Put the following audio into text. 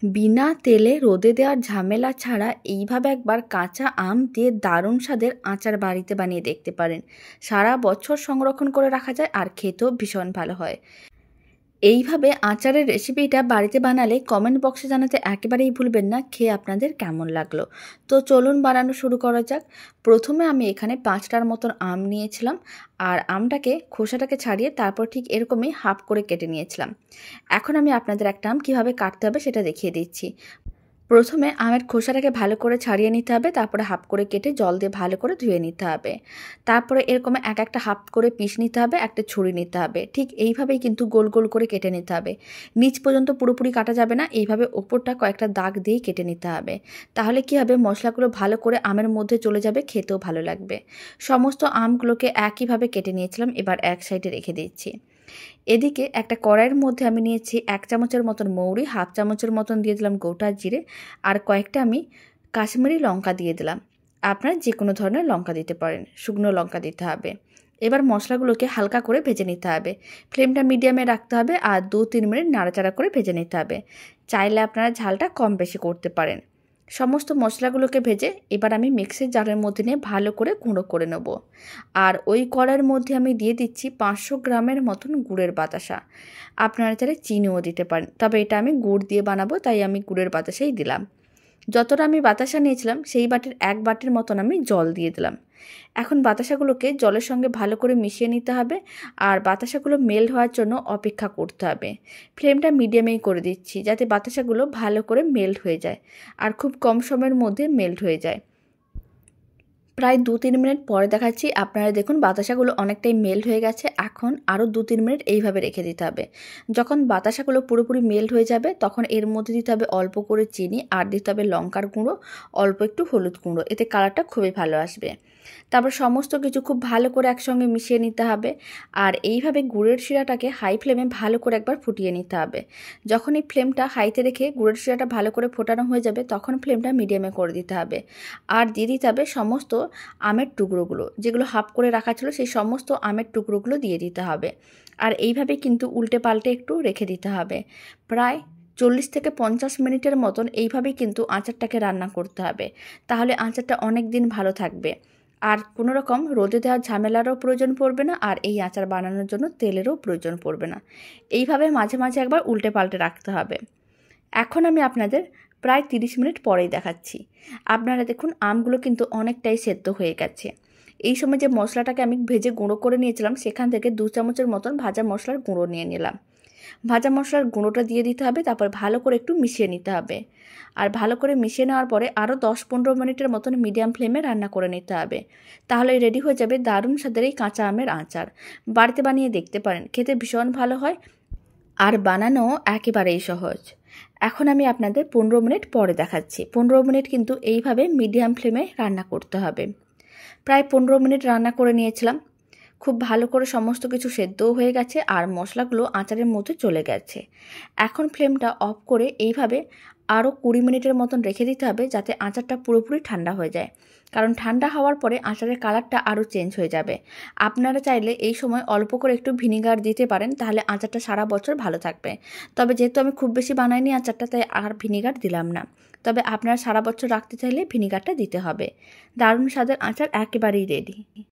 বিনা তেলে রোদে দেওয়ার ঝামেলা ছাড়া এইভাবে একবার কাঁচা আম দিয়ে দারুণ স্বাদের আচার বাড়িতে বানিয়ে দেখতে পারেন। সারা বছর সংরক্ষণ করে রাখা যায় আর খেতেও ভীষণ ভালো হয়। এইভাবে আচারের রেসিপিটা বাড়িতে বানালে কমেন্ট বক্সে জানাতে একেবারেই ভুলবেন না খেয়ে আপনাদের কেমন লাগলো। তো চলুন বানানো শুরু করা যাক। প্রথমে আমি এখানে 5টার মতন আম নিয়েছিলাম আর আমটাকে খোসাটাকে ছাড়িয়ে তারপর ঠিক এরকমই হাফ করে কেটে নিয়েছিলাম। এখন আমি আপনাদের একটা আম কীভাবে কাটতে হবে সেটা দেখিয়ে দিচ্ছি। প্রথমে আমের খোসাটাকে ভালো করে ছাড়িয়ে নিতে হবে, তারপরে হাফ করে কেটে জল দিয়ে ভালো করে ধুয়ে নিতে হবে। তারপরে এরকম এক একটা হাফ করে পিস নিতে হবে, একটা ছুরি নিতে হবে। ঠিক এইভাবেই কিন্তু গোল গোল করে কেটে নিতে হবে। নিচ পর্যন্ত পুরোপুরি কাটা যাবে না, এইভাবে ওপরটা কয়েকটা দাগ দিয়েই কেটে নিতে হবে। তাহলে কি হবে, মশলাগুলো ভালো করে আমের মধ্যে চলে যাবে, খেতেও ভালো লাগবে। সমস্ত আমগুলোকে একইভাবে কেটে নিয়েছিলাম, এবার এক সাইডে রেখে দিচ্ছি। এদিকে একটা কড়াইয়ের মধ্যে আমি নিয়েছি 1 চামচের মতন মৌরি, হাফ চামচের মতন দিয়ে দিলাম গোটা জিরে, আর কয়েকটা আমি কাশ্মীরি লঙ্কা দিয়ে দিলাম। আপনারা যে কোনো ধরনের লঙ্কা দিতে পারেন, শুকনো লঙ্কা দিতে হবে। এবার মশলাগুলোকে হালকা করে ভেজে নিতে হবে। ফ্লেমটা মিডিয়ামে রাখতে হবে আর 2-3 মিনিট নাড়াচাড়া করে ভেজে নিতে হবে। চাইলে আপনারা ঝালটা কম বেশি করতে পারেন। সমস্ত মশলাগুলোকে ভেজে এবার আমি মিক্সির জারের মধ্যে নিয়ে ভালো করে গুঁড়ো করে নেব। আর ওই কড়াইয়ের মধ্যে আমি দিয়ে দিচ্ছি 500 গ্রামের মতন গুড়ের বাতাসা। আপনারা চাইলে চিনিও দিতে পারেন, তবে এটা আমি গুড় দিয়ে বানাবো তাই আমি গুড়ের বাতাসাই দিলাম। যতটা আমি বাতাসা নিয়েছিলাম সেই বাটির 1 বাটির মতন আমি জল দিয়ে দিলাম। এখন বাতাসাগুলোকে জলের সঙ্গে ভালো করে মিশিয়ে নিতে হবে আর বাতাসাগুলো মেল্ট হওয়ার জন্য অপেক্ষা করতে হবে। ফ্লেমটা মিডিয়ামেই করে দিচ্ছি যাতে বাতাসাগুলো ভালো করে মেল্ট হয়ে যায় আর খুব কম সময়ের মধ্যে মেল্ট হয়ে যায়। প্রায় 2-3 মিনিট পরে দেখাচ্ছি, আপনারা দেখুন বাতাসাগুলো অনেকটাই মেল্ট হয়ে গেছে। এখন আরও 2-3 মিনিট এইভাবে রেখে দিতে হবে। যখন বাতাসাগুলো পুরোপুরি মেল্ট হয়ে যাবে তখন এর মধ্যে দিতে হবে অল্প করে চিনি আর দিতে হবে লঙ্কার গুঁড়ো, অল্প একটু হলুদ গুঁড়ো, এতে কালারটা খুবই ভালো আসবে। তারপর সমস্ত কিছু খুব ভালো করে একসঙ্গে মিশিয়ে নিতে হবে আর এইভাবে গুড়ের শিরাটাকে হাই ফ্লেমে ভালো করে একবার ফুটিয়ে নিতে হবে। যখন এই ফ্লেমটা হাইতে রেখে গুড়ের শিরাটা ভালো করে ফোটানো হয়ে যাবে তখন ফ্লেমটা মিডিয়ামে করে দিতে হবে আর দিয়ে দিতে হবে সমস্ত আমের টুকরোগুলো, যেগুলো হাফ করে রাখা ছিল সেই সমস্ত আমের টুকরোগুলো দিয়ে দিতে হবে। আর এইভাবে কিন্তু উল্টে পাল্টে একটু রেখে দিতে হবে। প্রায় 40 থেকে 50 মিনিটের মতন এইভাবেই কিন্তু আচারটাকে রান্না করতে হবে, তাহলে আচারটা অনেক দিন ভালো থাকবে আর কোনো রকম রোদে দেওয়ার ঝামেলারও প্রয়োজন পড়বে না আর এই আচার বানানোর জন্য তেলেরও প্রয়োজন পড়বে না। এইভাবে মাঝে মাঝে একবার উল্টে পাল্টে রাখতে হবে। এখন আমি আপনাদের প্রায় 30 মিনিট পরেই দেখাচ্ছি। আপনারা দেখুন আমগুলো কিন্তু অনেকটাই সেদ্ধ হয়ে গেছে। এই সময় যে মশলাটাকে আমি ভেজে গুঁড়ো করে নিয়েছিলাম সেখান থেকে 2 চামচের মতন ভাজা মশলার গুঁড়ো নিয়ে নিলাম। ভাজা মশলার গুঁড়োটা দিয়ে দিতে হবে, তারপর ভালো করে একটু মিশিয়ে নিতে হবে। আর ভালো করে মিশিয়ে নেওয়ার পরে আরও 10-15 মিনিটের মতন মিডিয়াম ফ্লেমে রান্না করে নিতে হবে। তাহলে রেডি হয়ে যাবে দারুণ স্বাদের এই কাঁচা আমের আচার। বাড়িতে বানিয়ে দেখতে পারেন, খেতে ভীষণ ভালো হয় আর বানানো একেবারেই সহজ। এখন আমি আপনাদের 15 মিনিট পরে দেখাচ্ছি। 15 মিনিট কিন্তু এইভাবে মিডিয়াম ফ্লেমে রান্না করতে হবে। প্রায় 15 মিনিট রান্না করে নিয়েছিলাম। খুব ভালো করে সমস্ত কিছু সেদ্ধও হয়ে গেছে আর মশলাগুলো আচারের মধ্যে চলে গেছে। এখন ফ্লেমটা অফ করে এইভাবে আরও 20 মিনিটের মতন রেখে দিতে হবে যাতে আচারটা পুরোপুরি ঠান্ডা হয়ে যায়, কারণ ঠান্ডা হওয়ার পরে আচারের কালারটা আরও চেঞ্জ হয়ে যাবে। আপনারা চাইলে এই সময় অল্প করে একটু ভিনিগার দিতে পারেন, তাহলে আচারটা সারা বছর ভালো থাকবে। তবে যেহেতু আমি খুব বেশি বানাইনি আচারটা তাই আর ভিনিগার দিলাম না, তবে আপনারা সারা বছর রাখতে চাইলে ভিনিগারটা দিতে হবে। দারুণ স্বাদের আচার একেবারেই রেডি।